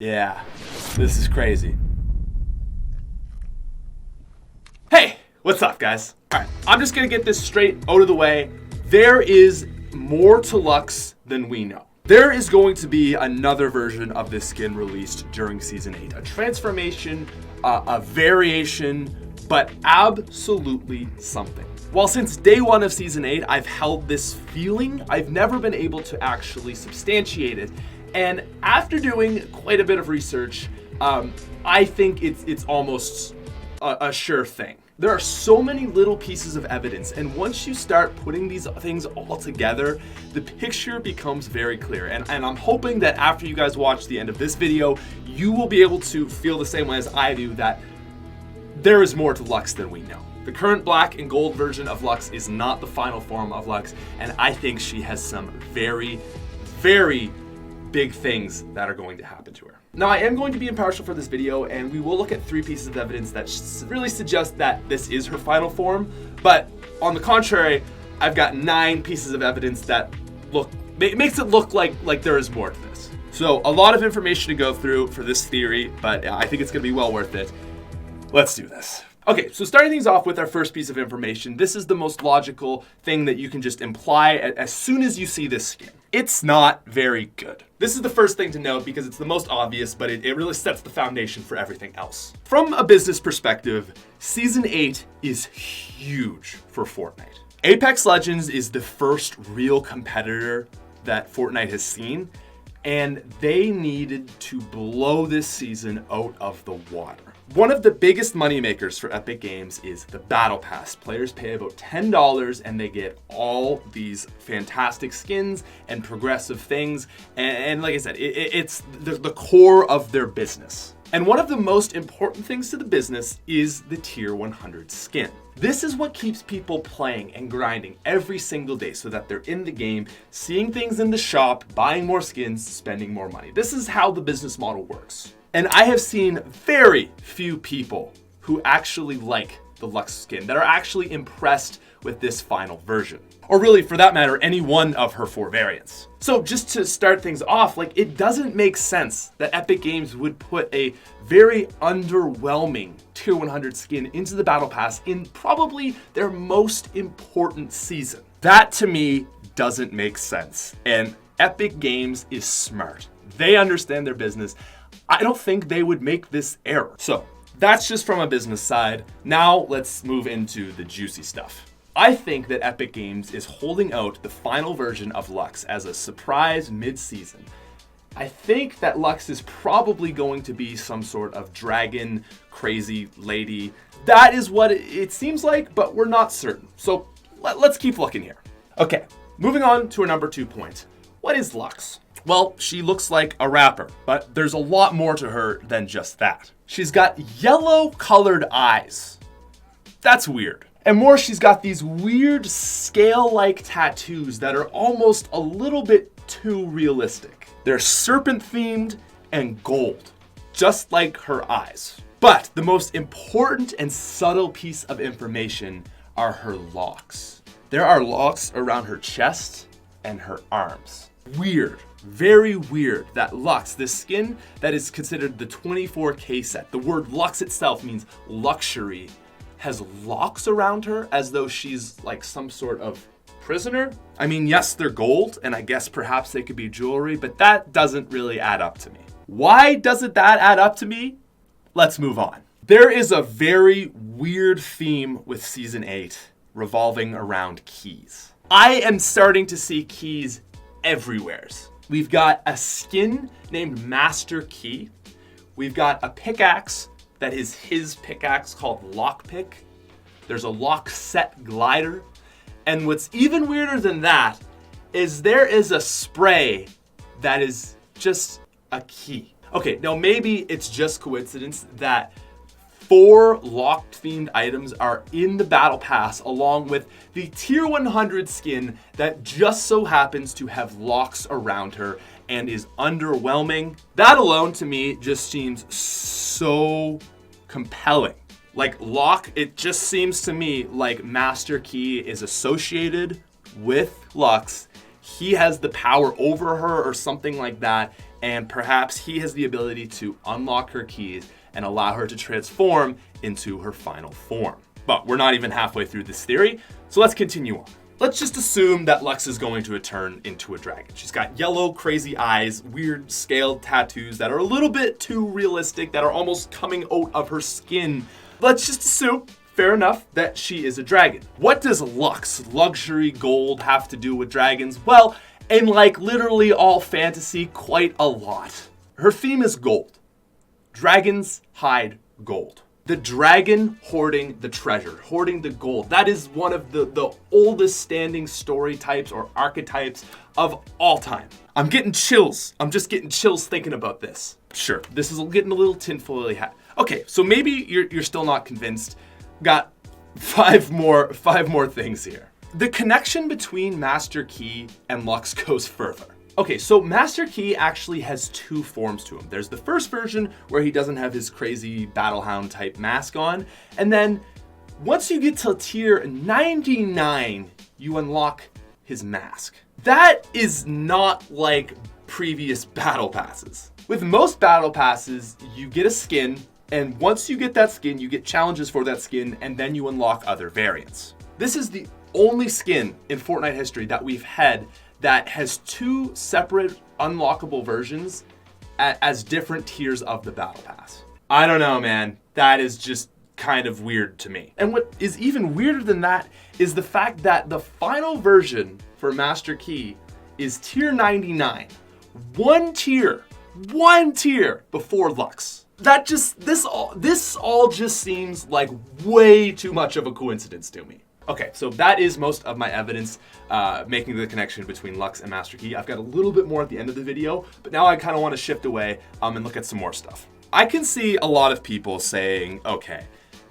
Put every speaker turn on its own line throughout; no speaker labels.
Yeah, this is crazy. Hey, what's up, guys? All right, I'm just gonna get this straight out of the way. There is more to Luxe than we know. There is going to be another version of this skin released during Season 8. A transformation, a variation, but absolutely something. Well, since day one of Season 8, I've held this feeling. I've never been able to actually substantiate it. And after doing quite a bit of research, I think it's almost a sure thing. There are so many little pieces of evidence, and once you start putting these things all together, the picture becomes very clear. And I'm hoping that after you guys watch the end of this video, you will be able to feel the same way as I do, that there is more to Luxe than we know. The current black and gold version of Luxe is not the final form of Luxe, and I think she has some very, very big things that are going to happen to her. Now, I am going to be impartial for this video, and we will look at 3 pieces of evidence that really suggest that this is her final form. But on the contrary, I've got 9 pieces of evidence that makes it look like there is more to this. So a lot of information to go through for this theory, but I think it's going to be well worth it. Let's do this. Okay, so starting things off with our first piece of information, this is the most logical thing that you can just imply as soon as you see this skin. It's not very good. This is the first thing to note because it's the most obvious, but it really sets the foundation for everything else. From a business perspective, Season 8 is huge for Fortnite. Apex Legends is the first real competitor that Fortnite has seen, and they needed to blow this season out of the water. One of the biggest moneymakers for Epic Games is the Battle Pass. Players pay about $10 and they get all these fantastic skins and progressive things. And like I said, it's the core of their business. And one of the most important things to the business is the Tier 100 skin. This is what keeps people playing and grinding every single day so that they're in the game, seeing things in the shop, buying more skins, spending more money. This is how the business model works. And I have seen very few people who actually like the Luxe skin, that are actually impressed with this final version. Or really, for that matter, any one of her 4 variants. So just to start things off, it doesn't make sense that Epic Games would put a very underwhelming Tier 100 skin into the Battle Pass in probably their most important season. That to me doesn't make sense. And Epic Games is smart. They understand their business. I don't think they would make this error. So that's just from a business side. Now let's move into the juicy stuff. I think that Epic Games is holding out the final version of Luxe as a surprise mid-season. I think that Luxe is probably going to be some sort of dragon crazy lady. That is what it seems like, but we're not certain. So let's keep looking here. Okay, moving on to our number 2 point. What is Luxe? Well, she looks like a rapper, but there's a lot more to her than just that. She's got yellow colored eyes. That's weird. And more, she's got these weird scale-like tattoos that are almost a little bit too realistic. They're serpent-themed and gold, just like her eyes. But the most important and subtle piece of information are her locks. There are locks around her chest and her arms. Weird. Very weird that Luxe, this skin that is considered the 24K set, the word Luxe itself means luxury, has locks around her as though she's like some sort of prisoner. I mean, yes, they're gold, and I guess perhaps they could be jewelry, but that doesn't really add up to me. Why doesn't that add up to me? Let's move on. There is a very weird theme with Season 8 revolving around keys. I am starting to see keys everywhere. We've got a skin named Master Key. We've got a pickaxe that is his pickaxe called Lockpick. There's a lock set glider. And what's even weirder than that is there is a spray that is just a key. Okay, now maybe it's just coincidence that 4 locked themed items are in the Battle Pass along with the Tier 100 skin that just so happens to have locks around her and is underwhelming. That alone to me just seems so compelling. Like Lock, it just seems to me like Master Key is associated with Luxe. He has the power over her or something like that. and perhaps he has the ability to unlock her keys and allow her to transform into her final form. But we're not even halfway through this theory, so let's continue on. Let's just assume that Luxe is going to turn into a dragon. She's got yellow, crazy eyes, weird scaled tattoos that are a little bit too realistic, that are almost coming out of her skin. Let's just assume, fair enough, that she is a dragon. What does Luxe, luxury gold, have to do with dragons? Well, in like literally all fantasy, quite a lot. Her theme is gold. Dragons hide gold. The dragon hoarding the treasure, hoarding the gold. That is one of the oldest standing story types or archetypes of all time. I'm getting chills. I'm just getting chills thinking about this. Sure, this is getting a little tinfoil hat. Okay, so maybe you're still not convinced. Got five more things here. The connection between Master Key and Luxe goes further. Okay, so Master Key actually has two forms to him. There's the first version where he doesn't have his crazy Battlehound type mask on. And then once you get to tier 99, you unlock his mask. That is not like previous battle passes. With most battle passes, you get a skin, and once you get that skin, you get challenges for that skin, and then you unlock other variants. This is the only skin in Fortnite history that we've had that has two separate unlockable versions as different tiers of the battle pass. I don't know, man. That is just kind of weird to me. And what is even weirder than that is the fact that the final version for Master Key is tier 99. One tier before Luxe. This all just seems like way too much of a coincidence to me. Okay, so that is most of my evidence making the connection between Luxe and Master Key. I've got a little bit more at the end of the video, but now I kind of want to shift away and look at some more stuff. I can see a lot of people saying, okay,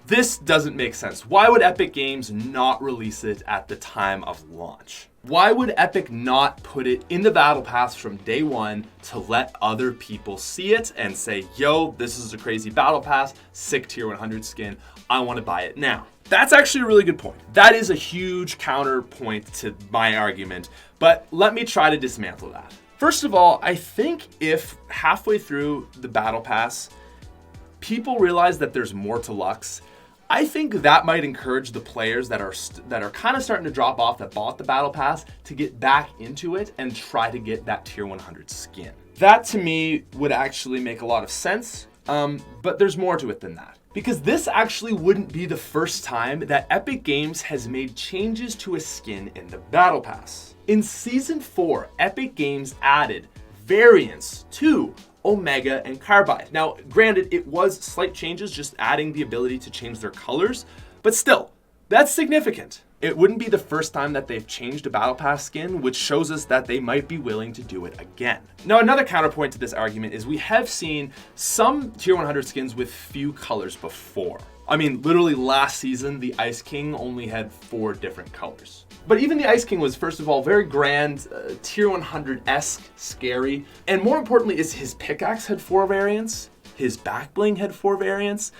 this doesn't make sense. Why would Epic Games not release it at the time of launch? Why would Epic not put it in the Battle Pass from day one to let other people see it and say, yo, this is a crazy Battle Pass, sick tier 100 skin, I want to buy it now? That's actually a really good point. That is a huge counterpoint to my argument, but let me try to dismantle that. First of all, I think if halfway through the Battle Pass, people realize that there's more to Luxe, I think that might encourage the players that are kind of starting to drop off that bought the Battle Pass to get back into it and try to get that tier 100 skin. That to me would actually make a lot of sense, but there's more to it than that. Because this actually wouldn't be the first time that Epic Games has made changes to a skin in the Battle Pass. In Season 4, Epic Games added variants to Omega and Carbide. Now, granted, it was slight changes, just adding the ability to change their colors, but still, that's significant. It wouldn't be the first time that they've changed a Battle Pass skin, which shows us that they might be willing to do it again. Now, another counterpoint to this argument is we have seen some tier 100 skins with few colors before. I mean, literally last season, the Ice King only had 4 different colors. But even the Ice King was, first of all, very grand, tier 100-esque, scary. And more importantly is his pickaxe had 4 variants, his back bling had 4 variants.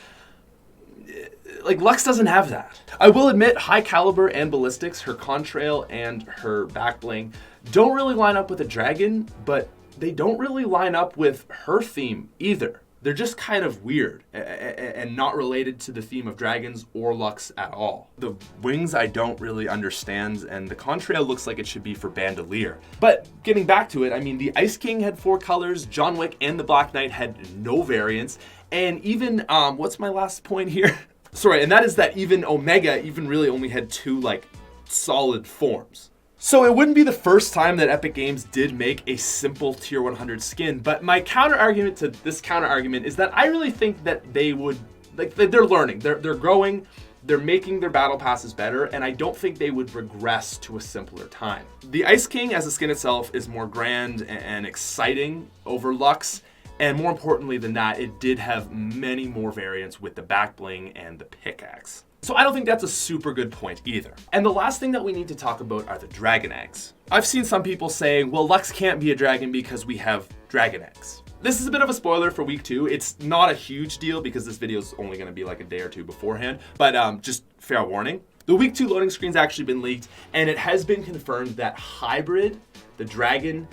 Like, Luxe doesn't have that. I will admit, High Caliber and Ballistics, her contrail and her back bling, don't really line up with a dragon, but they don't really line up with her theme either. They're just kind of weird and not related to the theme of dragons or Luxe at all. The wings I don't really understand, and the contrail looks like it should be for Bandolier. But getting back to it, I mean, the Ice King had 4 colors, John Wick and the Black Knight had no variants, and even, what's my last point here? Sorry, and that is that even Omega even really only had 2, like, solid forms. So it wouldn't be the first time that Epic Games did make a simple tier 100 skin, but my counter-argument to this counter-argument is that I really think that they would, like, they're learning, they're growing, they're making their battle passes better, and I don't think they would regress to a simpler time. The Ice King as a skin itself is more grand and exciting over Luxe, and more importantly than that, it did have many more variants with the back bling and the pickaxe. So I don't think that's a super good point either. And the last thing that we need to talk about are the dragon eggs. I've seen some people saying, well, Luxe can't be a dragon because we have dragon eggs. This is a bit of a spoiler for week 2. It's not a huge deal because this video is only going to be like a day or 2 beforehand, but just fair warning. The week 2 loading screen's actually been leaked, and it has been confirmed that Hybrid, the dragon,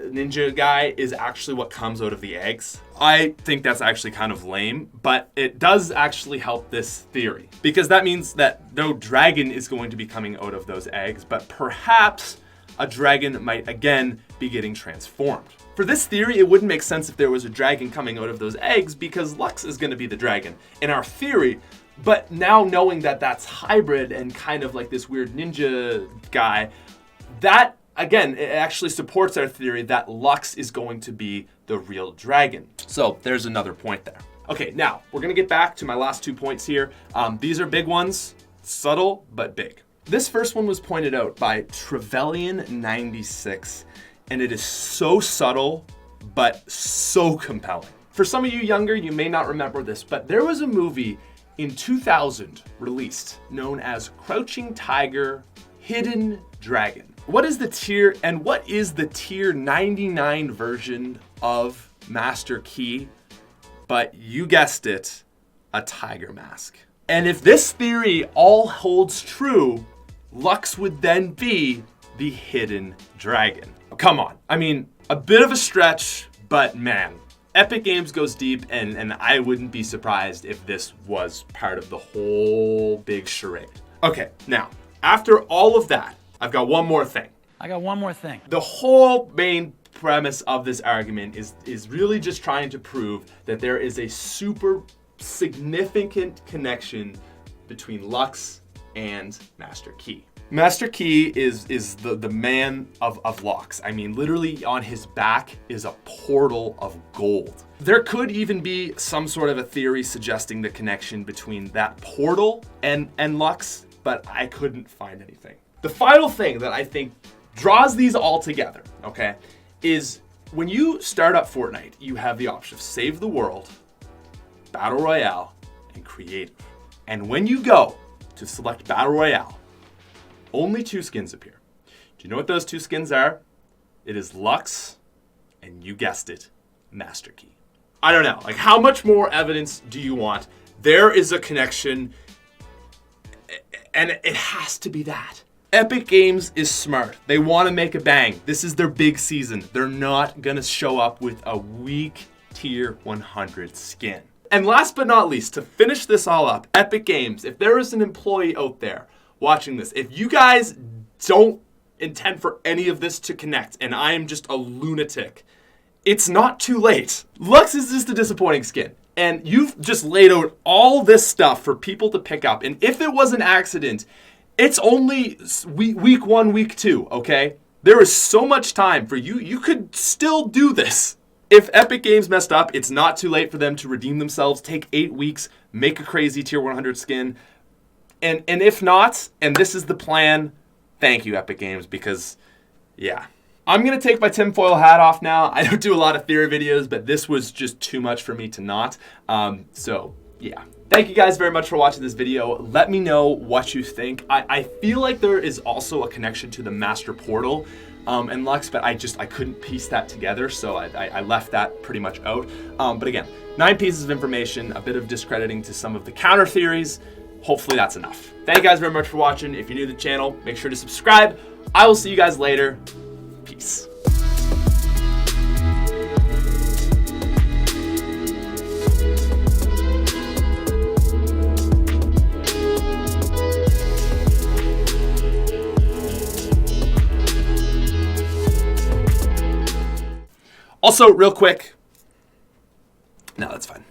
ninja guy is actually what comes out of the eggs. I think that's actually kind of lame, but it does actually help this theory, because that means that no dragon is going to be coming out of those eggs, but perhaps a dragon might again be getting transformed. For this theory, it wouldn't make sense if there was a dragon coming out of those eggs, because Luxe is going to be the dragon in our theory. But now knowing that that's hybrid and kind of like this weird ninja guy, that again, it actually supports our theory that Luxe is going to be the real dragon. So there's another point there. Okay, now we're gonna get back to my last 2 points here. These are big ones, subtle but big. This first one was pointed out by Trevelyan96, and it is so subtle but so compelling. For some of you younger, you may not remember this, but there was a movie in 2000 released known as Crouching Tiger, Hidden Dragon. What is the tier 99 version of Master Key? But you guessed it, a tiger mask. And if this theory all holds true, Luxe would then be the hidden dragon. Come on, I mean, a bit of a stretch, but man, Epic Games goes deep, and I wouldn't be surprised if this was part of the whole big charade. Okay, now, after all of that, I've got one more thing. The whole main premise of this argument is really just trying to prove that there is a super significant connection between Luxe and Master Key. Master Key is the man of Luxe. I mean, literally on his back is a portal of gold. There could even be some sort of a theory suggesting the connection between that portal and Luxe, but I couldn't find anything. The final thing that I think draws these all together, okay, is when you start up Fortnite, you have the option of Save the World, Battle Royale, and Creative. And when you go to select Battle Royale, only 2 skins appear. Do you know what those 2 skins are? It is Luxe, and you guessed it, Master Key. I don't know, like how much more evidence do you want? There is a connection, and it has to be that. Epic Games is smart. They want to make a bang. This is their big season. They're not gonna show up with a weak tier 100 skin. And last but not least, to finish this all up, Epic Games, if there is an employee out there watching this, if you guys don't intend for any of this to connect and I am just a lunatic, it's not too late. Luxe is just a disappointing skin. And you've just laid out all this stuff for people to pick up. And if it was an accident, it's only week 1, week 2, okay? There is so much time for you. You could still do this. If Epic Games messed up, it's not too late for them to redeem themselves, take 8 weeks, make a crazy tier 100 skin. And if not, and this is the plan, thank you, Epic Games, because, yeah. I'm going to take my tinfoil hat off now. I don't do a lot of theory videos, but this was just too much for me to not. So, yeah. Thank you guys very much for watching this video. Let me know what you think. I feel like there is also a connection to the Master Portal and Luxe, but I couldn't piece that together, so I left that pretty much out. But again, 9 pieces of information, a bit of discrediting to some of the counter theories. Hopefully that's enough. Thank you guys very much for watching. If you're new to the channel, make sure to subscribe. I will see you guys later. Peace. Also, real quick, no, that's fine.